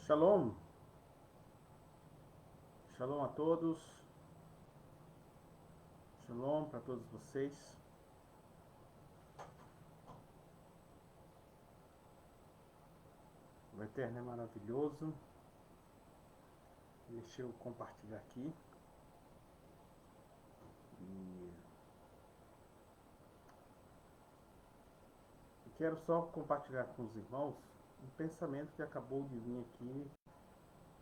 Shalom, shalom a todos, shalom para todos vocês. O Eterno é maravilhoso. Deixa eu compartilhar aqui. E quero só compartilhar com os irmãos um pensamento que acabou de vir aqui.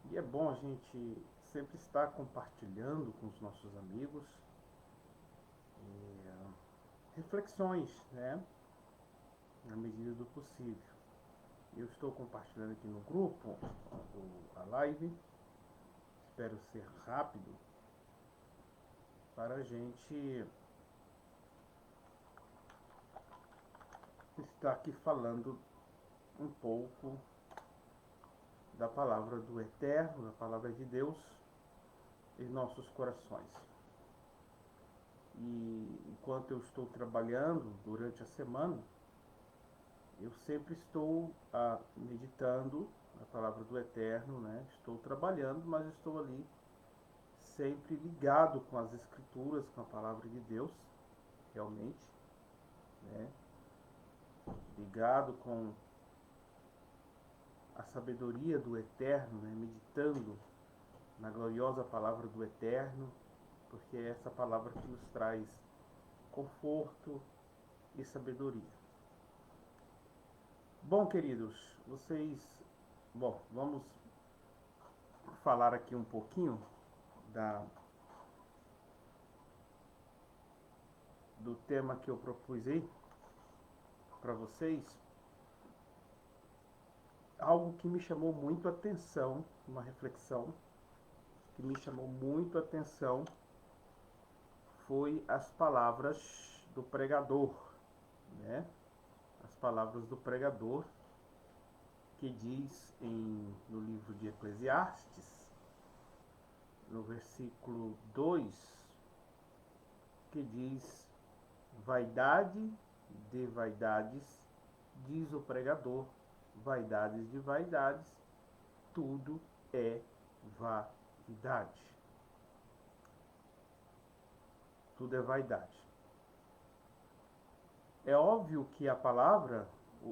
E é bom a gente sempre estar compartilhando com os nossos amigos reflexões, né? Na medida do possível. Eu estou compartilhando aqui no grupo a live. Espero ser rápido para a gente estar aqui falando um pouco da palavra do Eterno, da palavra de Deus em nossos corações. E enquanto eu estou trabalhando durante a semana, eu sempre estou meditando a palavra do Eterno, né? Estou trabalhando, mas estou ali sempre ligado com as Escrituras, com a palavra de Deus, realmente, né? Ligado com a sabedoria do Eterno, né? Meditando na gloriosa palavra do Eterno, porque é essa palavra que nos traz conforto e sabedoria. Bom, queridos, vamos falar aqui um pouquinho do tema que eu propus aí para vocês. Algo que me chamou muito a atenção, uma reflexão que me chamou muito a atenção foi as palavras do pregador, né? As palavras do pregador que diz no livro de Eclesiastes, no versículo 2, que diz: vaidade de vaidades, diz o pregador, vaidades de vaidades, tudo é vaidade. Tudo é vaidade. É óbvio que a palavra,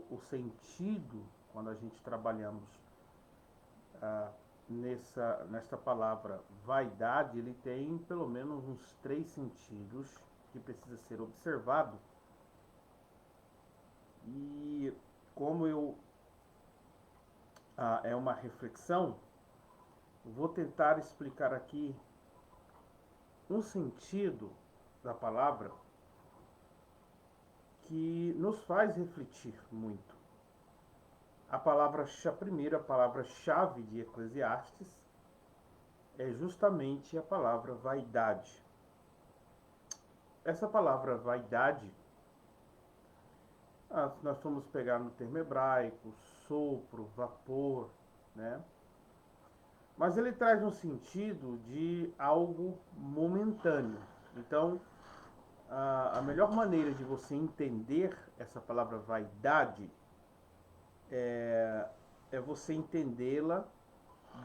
o sentido, quando a gente trabalhamos nesta palavra vaidade, ele tem pelo menos uns 3 sentidos que precisa ser observado. E como é uma reflexão, vou tentar explicar aqui um sentido da palavra que nos faz refletir muito. A primeira palavra-chave de Eclesiastes é justamente a palavra vaidade. Essa palavra vaidade, se nós formos pegar no termo hebraico, sopro, vapor, né? Mas ele traz um sentido de algo momentâneo. Então, a melhor maneira de você entender essa palavra vaidade é você entendê-la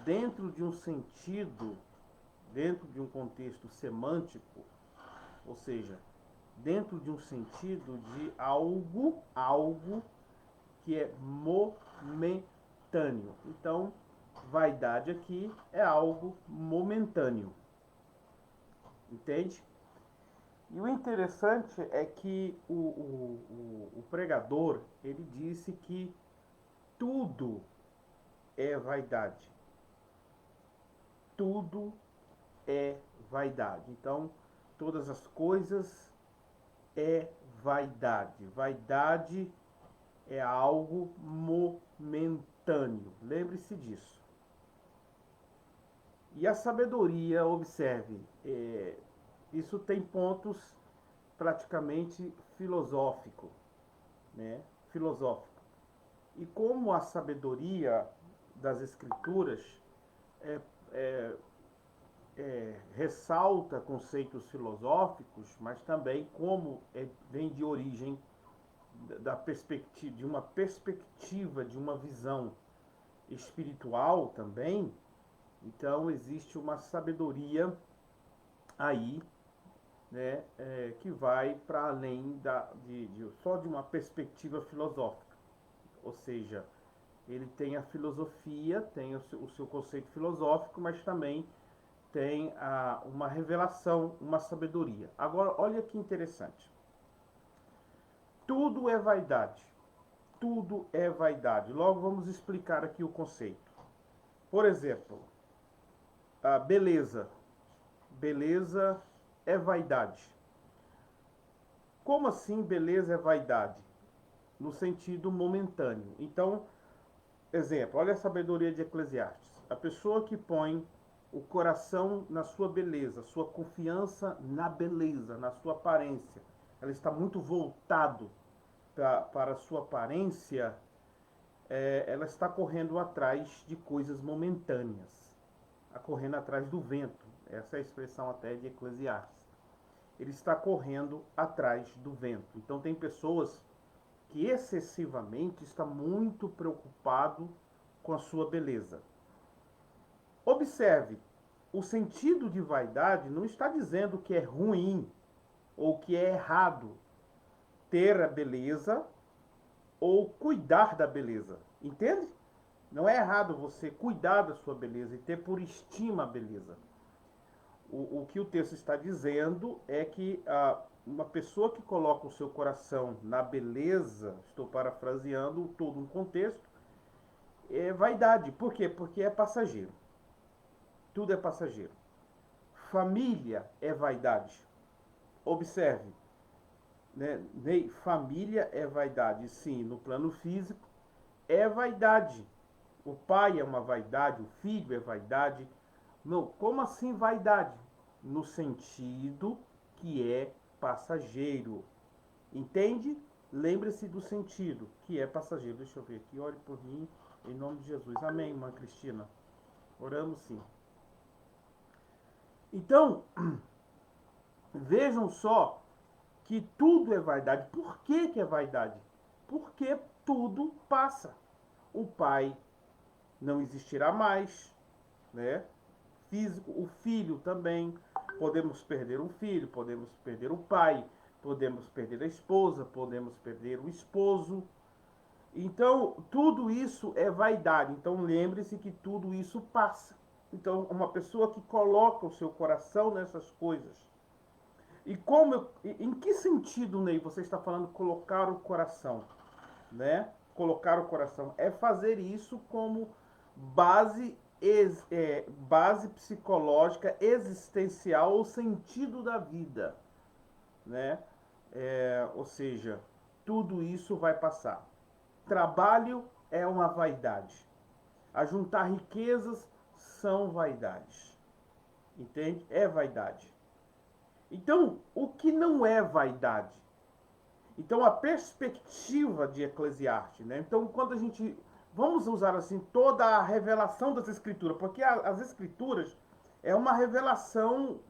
dentro de um sentido, dentro de um contexto semântico, ou seja, dentro de um sentido de algo que é momentâneo. Então, vaidade aqui é algo momentâneo. Entende? E o interessante é que o pregador, ele disse que tudo é vaidade. Tudo é vaidade. Então, todas as coisas é vaidade. Vaidade é algo momentâneo. Lembre-se disso. E a sabedoria, observe, isso tem pontos praticamente filosóficos, né? Filosófico. E como a sabedoria das escrituras ressalta conceitos filosóficos, mas também como vem de origem de uma perspectiva, de uma visão espiritual também, então existe uma sabedoria aí, né, que vai para além só de uma perspectiva filosófica. Ou seja, ele tem a filosofia, tem o seu conceito filosófico, mas também tem uma revelação, uma sabedoria. Agora, olha que interessante. Tudo é vaidade. Tudo é vaidade. Logo, vamos explicar aqui o conceito. Por exemplo, a beleza. Beleza é vaidade. Como assim beleza é vaidade? No sentido momentâneo. Então, exemplo, olha a sabedoria de Eclesiastes. A pessoa que põe o coração na sua beleza, sua confiança na beleza, na sua aparência, ela está muito voltado para a sua aparência, ela está correndo atrás de coisas momentâneas, correndo atrás do vento. Essa é a expressão até de Eclesiastes. Ele está correndo atrás do vento. Então tem pessoas que excessivamente estão muito preocupados com a sua beleza. Observe, o sentido de vaidade não está dizendo que é ruim ou que é errado ter a beleza ou cuidar da beleza. Entende? Não é errado você cuidar da sua beleza e ter por estima a beleza. O que o texto está dizendo é que uma pessoa que coloca o seu coração na beleza, estou parafraseando todo um contexto, é vaidade. Por quê? Porque é passageiro. Tudo é passageiro. Família é vaidade. Observe, né? Família é vaidade, sim, no plano físico é vaidade. O pai é uma vaidade, o filho é vaidade. Não, como assim vaidade? No sentido que é passageiro. Entende? Lembre-se do sentido que é passageiro. Deixa eu ver aqui, ore por mim, em nome de Jesus. Amém, irmã Cristina. Oramos sim. Então, vejam só que tudo é vaidade. Por que é vaidade? Porque tudo passa. O pai não existirá mais, né? Físico, o filho também. Podemos perder um filho, podemos perder o pai, podemos perder a esposa, podemos perder o esposo. Então, tudo isso é vaidade. Então, lembre-se que tudo isso passa. Então, uma pessoa que coloca o seu coração nessas coisas. E em que sentido, Ney, você está falando colocar o coração, né? Colocar o coração é fazer isso como base base psicológica existencial, o sentido da vida, né? Ou seja, tudo isso vai passar. Trabalho é uma vaidade. Ajuntar riquezas são vaidades. Entende? É vaidade. Então, o que não é vaidade? Então, a perspectiva de Eclesiastes, né? Então, quando a gente... Vamos usar assim toda a revelação das Escrituras, porque as Escrituras é uma revelação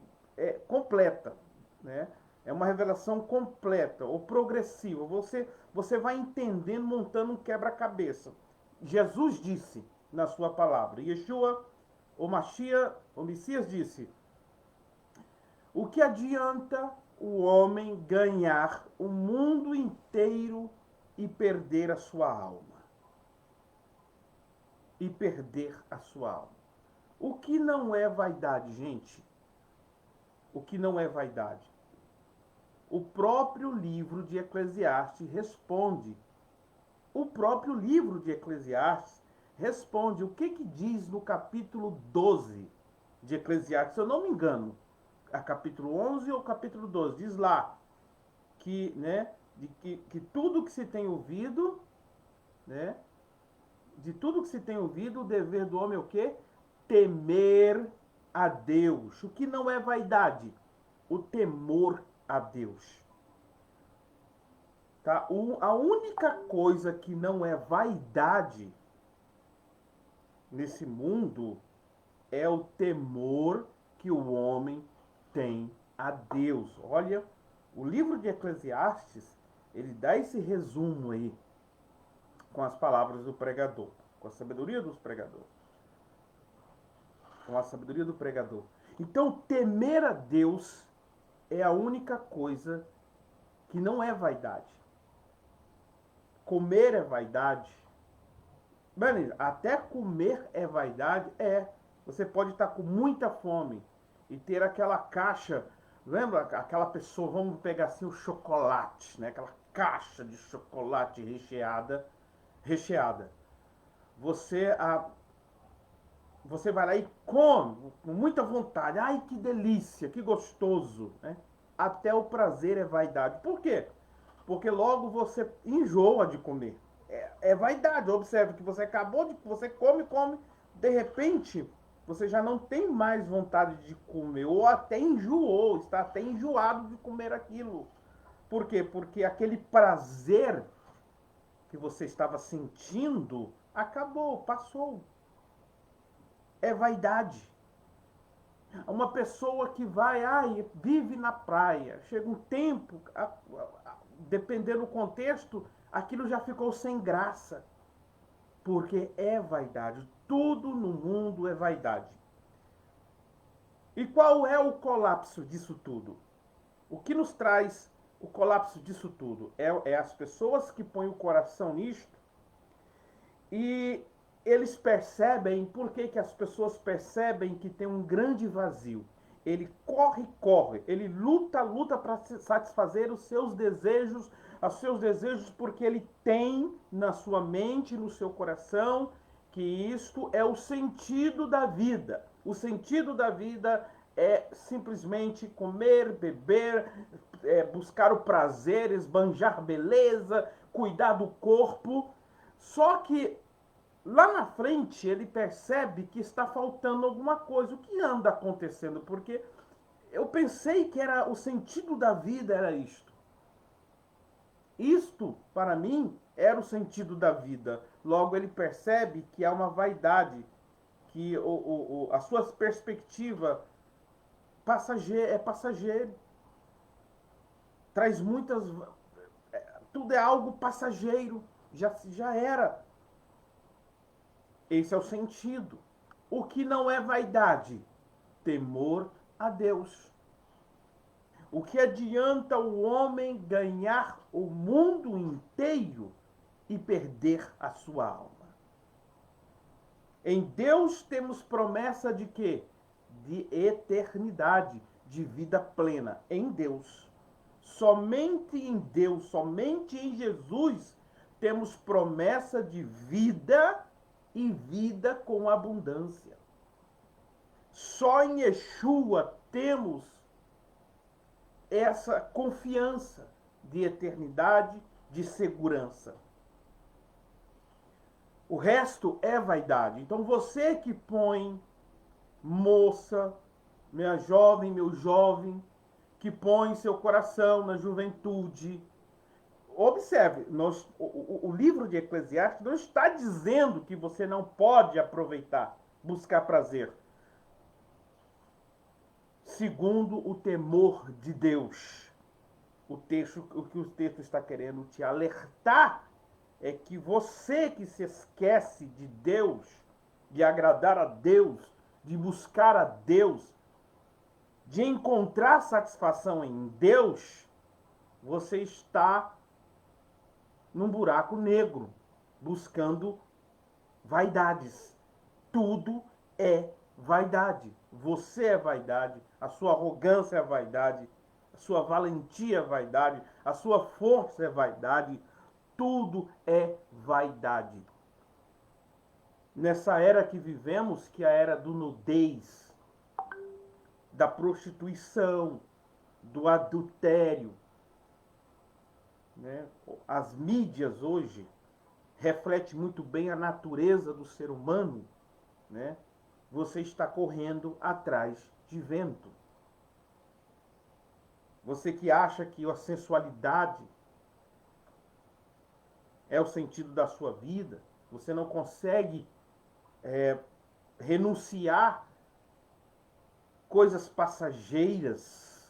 completa, né? É uma revelação completa ou progressiva. Você vai entendendo, montando um quebra-cabeça. Jesus disse na sua palavra, Yeshua, o Mashiach, o Messias disse: o que adianta o homem ganhar o mundo inteiro e perder a sua alma? E perder a sua alma. O que não é vaidade, gente? O que não é vaidade? O próprio livro de Eclesiastes responde. O próprio livro de Eclesiastes responde. O que diz no capítulo 12 de Eclesiastes? Se eu não me engano, a capítulo 11 ou capítulo 12, diz lá que, né, que tudo que se tem ouvido, né, de tudo que se tem ouvido, o dever do homem é o quê? Temer a Deus. O que não é vaidade? O temor a Deus. Tá? A única coisa que não é vaidade nesse mundo é o temor que o homem tem a Deus. Olha, o livro de Eclesiastes, ele dá esse resumo aí com as palavras do pregador. Com a sabedoria dos pregadores. Com a sabedoria do pregador. Então, temer a Deus é a única coisa que não é vaidade. Comer é vaidade. Beleza, até comer é vaidade? É. Você pode estar com muita fome e ter aquela caixa. Lembra aquela pessoa, vamos pegar assim o chocolate, né? Aquela caixa de chocolate recheada. Você, você vai lá e come com muita vontade. Ai, que delícia, que gostoso, né? Até o prazer é vaidade. Por quê? Porque logo você enjoa de comer. É vaidade. Observe que você acabou de. Você come, de repente você já não tem mais vontade de comer. Ou até enjoou, está até enjoado de comer aquilo. Por quê? Porque aquele prazer que você estava sentindo acabou, passou. É vaidade. Uma pessoa que vai, vive na praia, chega um tempo, dependendo do contexto, aquilo já ficou sem graça. Porque é vaidade. Tudo no mundo é vaidade. E qual é o colapso disso tudo? O que nos traz o colapso disso tudo? É as pessoas que põem o coração nisto e eles percebem, por que as pessoas percebem que tem um grande vazio? Ele corre, ele luta para satisfazer os seus desejos porque ele tem na sua mente, no seu coração, que isto é o sentido da vida. O sentido da vida é simplesmente comer, beber, buscar o prazer, esbanjar beleza, cuidar do corpo. Só que lá na frente ele percebe que está faltando alguma coisa. O que anda acontecendo? Porque eu pensei que era o sentido da vida era isto. Isto, para mim, era o sentido da vida. Logo ele percebe que há uma vaidade, que a sua perspectiva é passageiro. Traz muitas. Tudo é algo passageiro. Já era. Esse é o sentido. O que não é vaidade? Temor a Deus. O que adianta o homem ganhar o mundo inteiro e perder a sua alma? Em Deus temos promessa de quê? De eternidade, de vida plena. Em Deus. Somente em Deus, somente em Jesus, temos promessa de vida e vida com abundância. Só em Yeshua temos essa confiança de eternidade, de segurança. O resto é vaidade. Então você que põe, moça, minha jovem, meu jovem, que põe seu coração na juventude. Observe, o livro de Eclesiastes não está dizendo que você não pode aproveitar, buscar prazer. Segundo o temor de Deus. O que o texto está querendo te alertar é que você que se esquece de Deus, de agradar a Deus, de buscar a Deus, de encontrar satisfação em Deus, você está num buraco negro, buscando vaidades. Tudo é vaidade. Você é vaidade, a sua arrogância é vaidade, a sua valentia é vaidade, a sua força é vaidade. Tudo é vaidade. Nessa era que vivemos, que é a era do nudez, da prostituição, do adultério, né? As mídias hoje refletem muito bem a natureza do ser humano, né? Você está correndo atrás de vento. Você que acha que a sensualidade é o sentido da sua vida, você não consegue renunciar coisas passageiras,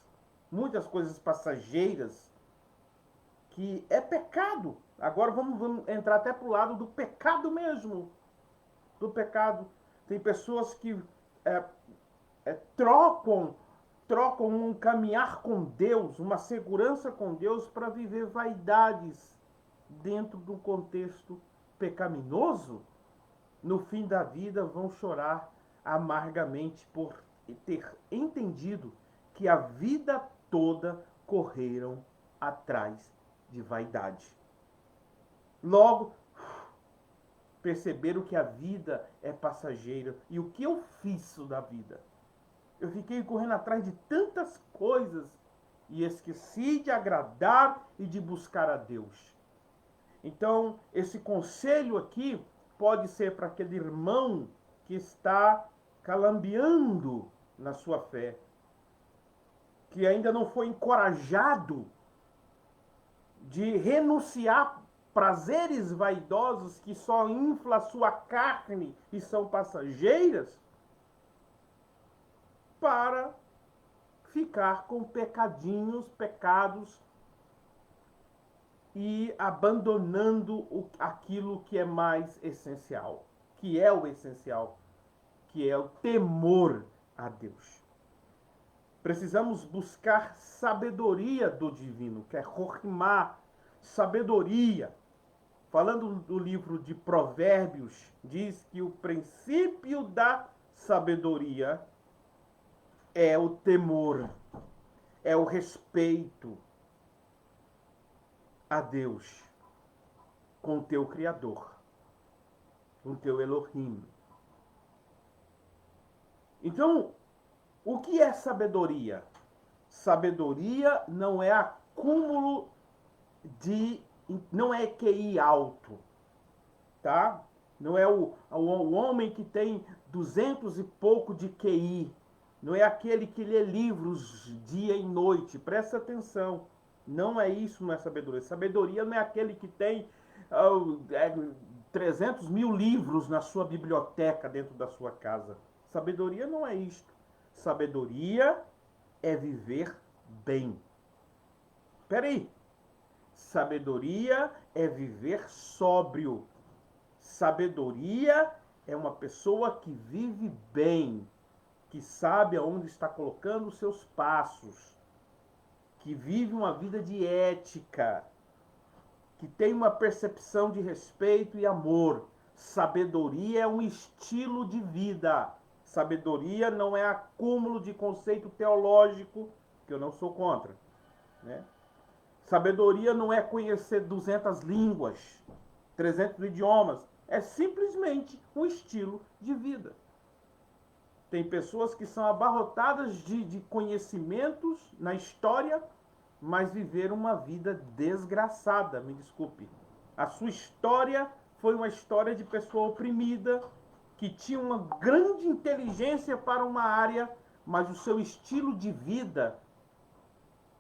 muitas coisas passageiras, que é pecado. Agora vamos entrar até para o lado do pecado mesmo. do pecado. Tem pessoas que é, trocam um caminhar com Deus, uma segurança com Deus, para viver vaidades dentro do contexto pecaminoso. No fim da vida vão chorar amargamente por ter entendido que a vida toda correram atrás de vaidade. Logo, perceberam que a vida é passageira. E o que eu fiz da vida? Eu fiquei correndo atrás de tantas coisas e esqueci de agradar e de buscar a Deus. Então, esse conselho aqui pode ser para aquele irmão que está calambeando na sua fé, que ainda não foi encorajado de renunciar prazeres vaidosos que só inflam a sua carne e são passageiras, para ficar com pecados e abandonando aquilo que é mais essencial, que é o essencial, que é o temor a Deus. Precisamos buscar sabedoria do divino, que é Rohimá, sabedoria. Falando do livro de Provérbios, diz que o princípio da sabedoria é o temor, é o respeito a Deus com o teu Criador, com o teu Elohim. Então, o que é sabedoria? Sabedoria não é acúmulo não é QI alto, tá? Não é o homem que tem 200 e pouco de QI. Não é aquele que lê livros dia e noite. Presta atenção. Não é isso, não é sabedoria. Sabedoria não é aquele que tem 300 mil livros na sua biblioteca dentro da sua casa. Sabedoria não é isto. Sabedoria é viver bem. Peraí. Sabedoria é viver sóbrio. Sabedoria é uma pessoa que vive bem, que sabe aonde está colocando os seus passos, que vive uma vida de ética, que tem uma percepção de respeito e amor. Sabedoria é um estilo de vida. Sabedoria não é acúmulo de conceito teológico, que eu não sou contra, né? Sabedoria não é conhecer 200 línguas, 300 idiomas. É simplesmente um estilo de vida. Tem pessoas que são abarrotadas de conhecimentos na história, mas viveram uma vida desgraçada, me desculpe. A sua história foi uma história de pessoa oprimida, que tinha uma grande inteligência para uma área, mas o seu estilo de vida,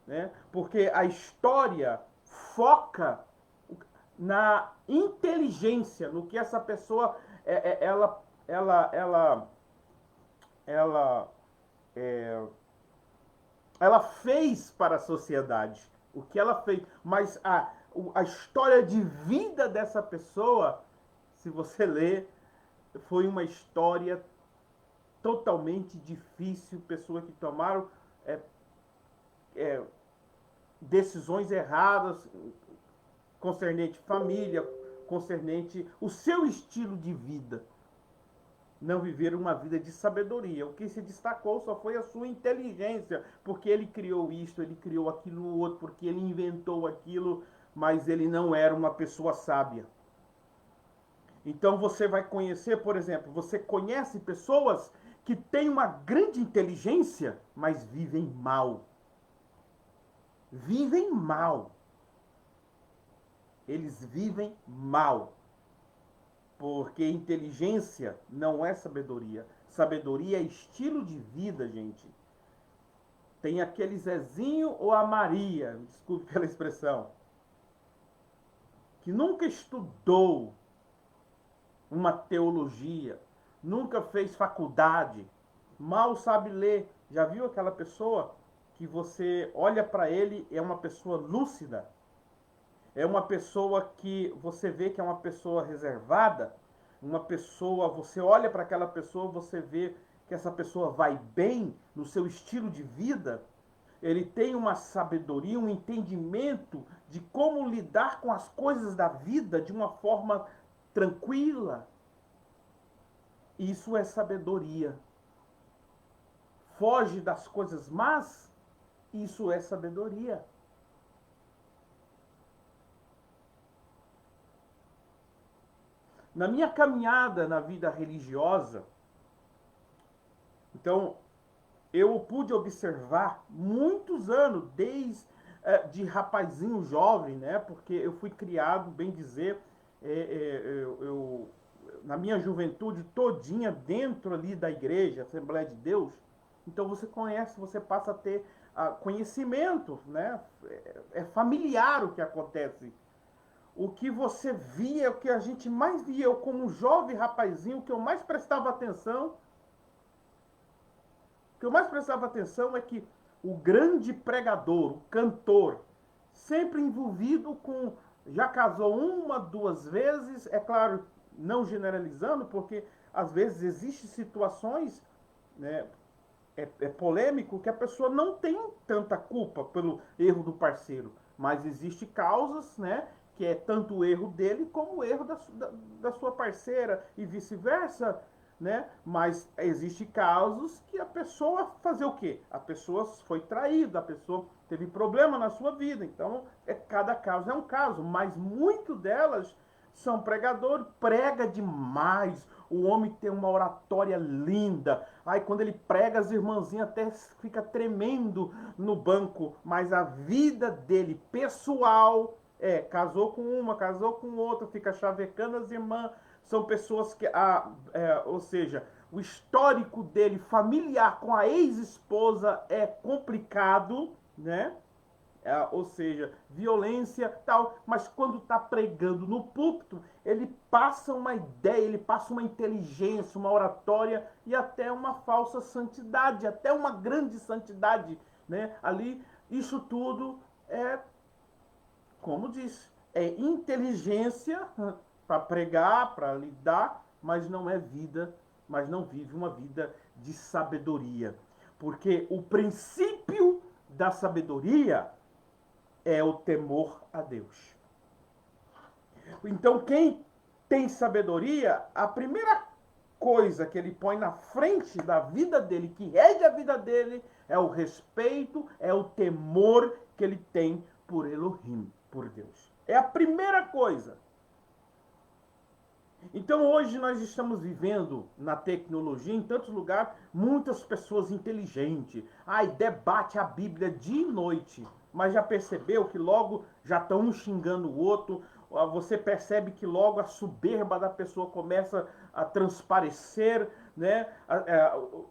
né? Porque a história foca na inteligência, no que essa pessoa ela fez para a sociedade, o que ela fez, mas a história de vida dessa pessoa, se você ler, foi uma história totalmente difícil, pessoas que tomaram decisões erradas concernente família, concernente o seu estilo de vida. Não viveram uma vida de sabedoria. O que se destacou só foi a sua inteligência, porque ele criou isto, ele criou aquilo outro, porque ele inventou aquilo, mas ele não era uma pessoa sábia. Então você vai conhecer, por exemplo, você conhece pessoas que têm uma grande inteligência, mas vivem mal. Vivem mal. Eles vivem mal. Porque inteligência não é sabedoria. Sabedoria é estilo de vida, gente. Tem aquele Zezinho ou a Maria, desculpe pela expressão, que nunca estudou uma teologia, nunca fez faculdade, mal sabe ler. Já viu aquela pessoa que você olha para ele, é uma pessoa lúcida, é uma pessoa que você vê que é uma pessoa reservada, Uma pessoa, você olha para aquela pessoa, você vê que essa pessoa vai bem no seu estilo de vida, ele tem uma sabedoria, um entendimento de como lidar com as coisas da vida de uma forma tranquila. Isso é sabedoria. Foge das coisas más, isso é sabedoria. Na minha caminhada na vida religiosa, então, eu pude observar muitos anos, desde de rapazinho jovem, né? Porque eu fui criado, bem dizer, na minha juventude todinha dentro ali da igreja, Assembleia de Deus. Então você conhece, você passa a ter conhecimento, né? É familiar o que acontece. O que você via, o que a gente mais via, eu como jovem rapazinho, o que eu mais prestava atenção é que o grande pregador, o cantor, sempre envolvido com, já casou uma, duas vezes, é claro, não generalizando, porque às vezes existem situações, né, é polêmico, que a pessoa não tem tanta culpa pelo erro do parceiro, mas existem causas, né, que é tanto o erro dele como o erro da sua parceira e vice-versa, né? Mas existem casos que a pessoa fazer o quê? A pessoa foi traída, a pessoa teve problema na sua vida. Então, cada caso é um caso, mas muito delas são pregadores, prega demais. O homem tem uma oratória linda. Aí quando ele prega, as irmãzinhas até fica tremendo no banco, mas a vida dele pessoal casou com uma, casou com outra, fica chavecando as irmãs. São pessoas que, ou seja, o histórico dele familiar com a ex-esposa é complicado, né? Ou seja, violência tal, mas quando está pregando no púlpito, ele passa uma ideia, ele passa uma inteligência, uma oratória e até uma falsa santidade, até uma grande santidade, né? Ali, isso tudo é, como disse, é inteligência para pregar, para lidar, mas não é vida, mas não vive uma vida de sabedoria. Porque o princípio da sabedoria é o temor a Deus. Então, quem tem sabedoria, a primeira coisa que ele põe na frente da vida dele, que rege a vida dele, é o respeito, é o temor que ele tem por Elohim, por Deus. É a primeira coisa. Então hoje nós estamos vivendo na tecnologia, em tantos lugares, muitas pessoas inteligentes. Debate a Bíblia dia e noite. Mas já percebeu que logo já estão um xingando o outro? Você percebe que logo a soberba da pessoa começa a transparecer, né?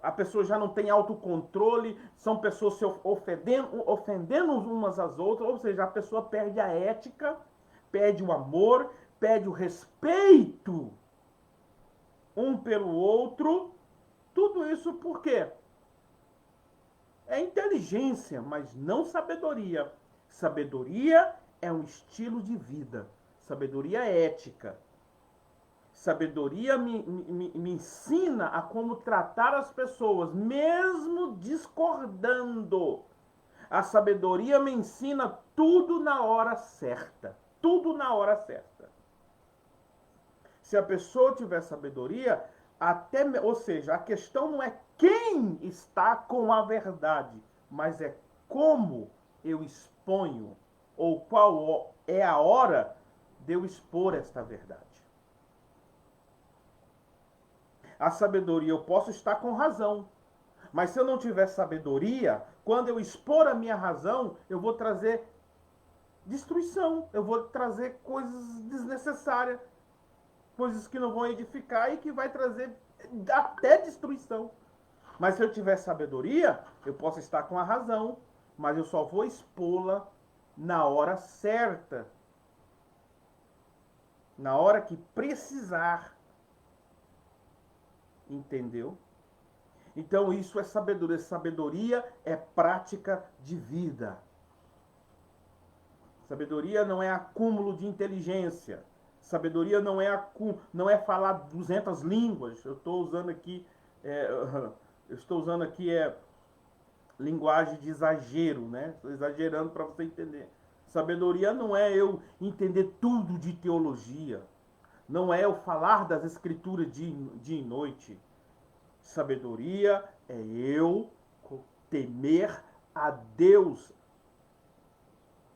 A pessoa já não tem autocontrole, são pessoas se ofendendo umas às outras, ou seja, a pessoa perde a ética, perde o amor, pede o respeito um pelo outro. Tudo isso por quê? É inteligência, mas não sabedoria. Sabedoria é um estilo de vida. Sabedoria é ética. Sabedoria me ensina a como tratar as pessoas, mesmo discordando. A sabedoria me ensina tudo na hora certa. Tudo na hora certa. Se a pessoa tiver sabedoria, ou seja, a questão não é quem está com a verdade, mas é como eu exponho, ou qual é a hora de eu expor esta verdade. A sabedoria, eu posso estar com razão, mas se eu não tiver sabedoria, quando eu expor a minha razão, eu vou trazer destruição, eu vou trazer coisas desnecessárias, coisas que não vão edificar e que vai trazer até destruição. Mas se eu tiver sabedoria, eu posso estar com a razão, mas eu só vou expô-la na hora certa. Na hora que precisar. Entendeu? Então isso é sabedoria. Sabedoria é prática de vida. Sabedoria não é acúmulo de inteligência. Sabedoria não é falar 200 línguas. Eu estou usando aqui, eu estou usando aqui linguagem de exagero, né? Estou exagerando para você entender. Sabedoria não é eu entender tudo de teologia. Não é eu falar das escrituras dia e noite. Sabedoria é eu temer a Deus,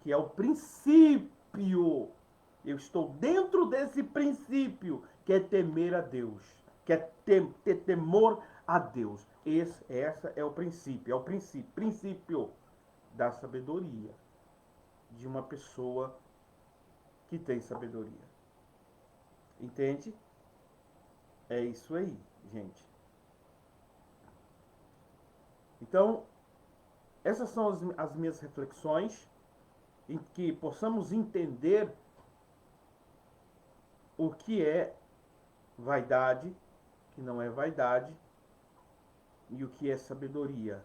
que é o princípio. Eu estou dentro desse princípio, que é temer a Deus, que é ter temor a Deus. Essa é o princípio, princípio da sabedoria de uma pessoa que tem sabedoria. Entende? É isso aí, gente. Então, essas são as minhas reflexões, em que possamos entender o que é vaidade, que não é vaidade, e o que é sabedoria.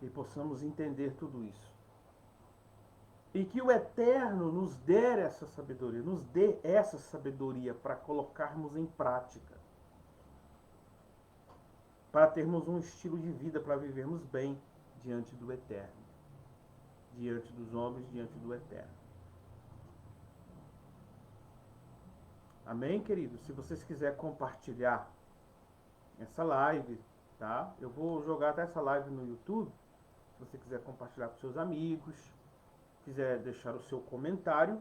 E possamos entender tudo isso. E que o Eterno nos dê essa sabedoria para colocarmos em prática. Para termos um estilo de vida, para vivermos bem diante do Eterno. Diante dos homens, diante do Eterno. Amém, queridos? Se vocês quiserem compartilhar essa live, tá? Eu vou jogar até essa live no YouTube. Se você quiser compartilhar com seus amigos, quiser deixar o seu comentário,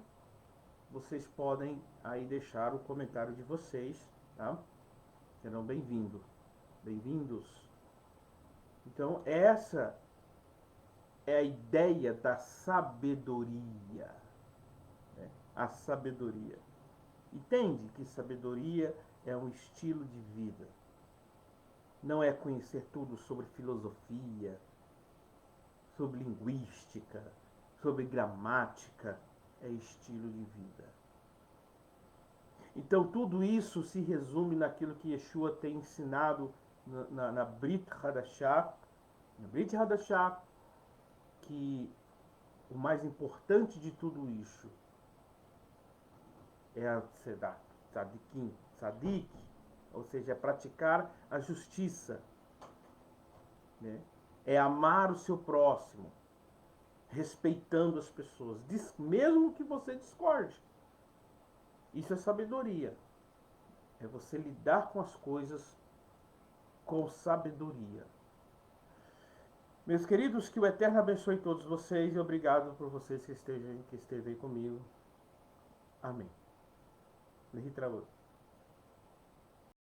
vocês podem aí deixar o comentário de vocês, tá? Serão bem-vindos. Então, essa é a ideia da sabedoria. Né? A sabedoria. Entende que sabedoria é um estilo de vida. Não é conhecer tudo sobre filosofia, sobre linguística, sobre gramática. É estilo de vida. Então tudo isso se resume naquilo que Yeshua tem ensinado na Brit Hadashah. Na Brit Hadashah, que o mais importante de tudo isso é a Tzadik, ou seja, é praticar a justiça, né? É amar o seu próximo, respeitando as pessoas, mesmo que você discorde. Isso é sabedoria. É você lidar com as coisas com sabedoria. Meus queridos, que o Eterno abençoe todos vocês e obrigado por vocês que estejam aí comigo. Amém. Lehi Travou.